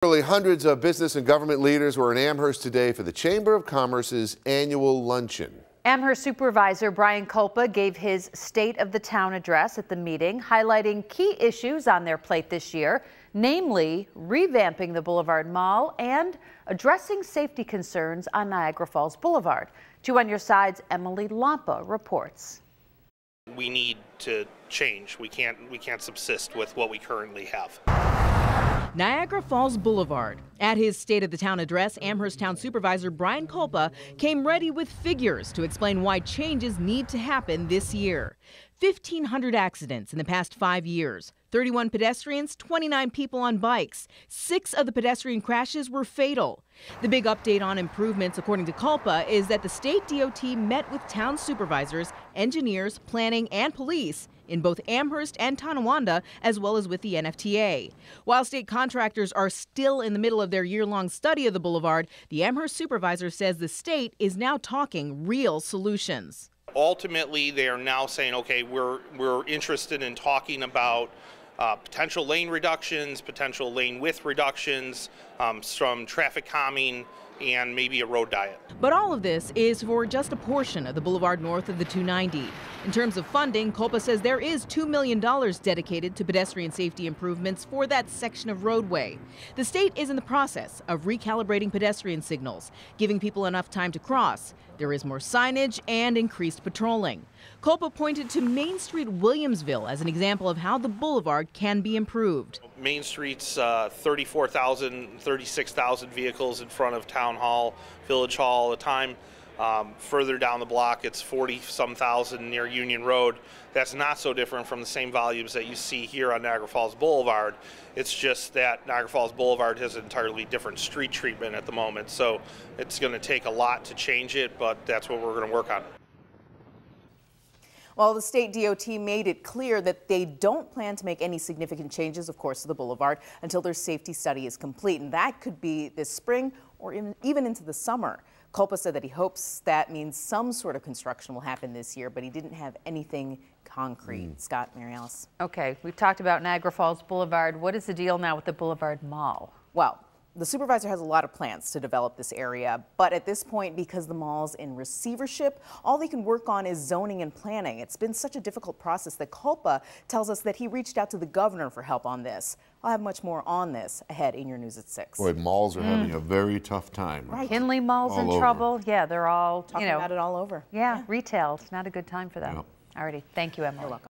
Literally hundreds of business and government leaders were in Amherst today for the Chamber of Commerce's annual luncheon. Amherst Supervisor Brian Culpa gave his State of the Town address at the meeting, highlighting key issues on their plate this year, namely revamping the Boulevard Mall and addressing safety concerns on Niagara Falls Boulevard. 2 on Your Side's Emily Lampa reports. We need to change. We can't subsist with what we currently have. Niagara Falls Boulevard. At his State of the Town address, Amherst Town Supervisor Brian Culpa came ready with figures to explain why changes need to happen this year. 1,500 accidents in the past 5 years, 31 pedestrians, 29 people on bikes. 6 of the pedestrian crashes were fatal. The big update on improvements, according to Culpa, is that the state DOT met with town supervisors, engineers, planning, and police in both Amherst and Tonawanda, as well as with the NFTA. While state contractors are still in the middle of their year-long study of the boulevard, the Amherst supervisor says the state is now talking real solutions. Ultimately, they are now saying, okay, we're interested in talking about potential lane reductions, potential lane width reductions, some traffic calming, and maybe a road diet. But all of this is for just a portion of the boulevard north of the 290. In terms of funding, Culpa says there is $2 million dedicated to pedestrian safety improvements for that section of roadway. The state is in the process of recalibrating pedestrian signals, giving people enough time to cross. There is more signage and increased patrolling. Culpa pointed to Main Street, Williamsville, as an example of how the boulevard can be improved. Main Street's 34,000, 36,000 vehicles in front of Town Hall, Village Hall at a time. Further down the block, it's 40-some thousand near Union Road. That's not so different from the same volumes that you see here on Niagara Falls Boulevard. It's just that Niagara Falls Boulevard has an entirely different street treatment at the moment. So it's going to take a lot to change it, but that's what we're going to work on. Well, the state DOT made it clear that they don't plan to make any significant changes, of course, to the boulevard until their safety study is complete. And that could be this spring or even into the summer. Culpa said that he hopes that means some sort of construction will happen this year, but he didn't have anything concrete. Scott, Mary Alice. Okay, we've talked about Niagara Falls Boulevard. What is the deal now with the Boulevard Mall? Well, the supervisor has a lot of plans to develop this area, but at this point, because the mall's in receivership, all they can work on is zoning and planning. It's been such a difficult process that Culpa tells us that he reached out to the governor for help on this. I'll have much more on this ahead in your news at 6. Boy, malls are having a very tough time. Right. Kinley Mall's in trouble. Yeah, they're all, talking about it all over. Yeah, retail. It's not a good time for them. Yep. Alrighty, thank you, Emily. You're welcome.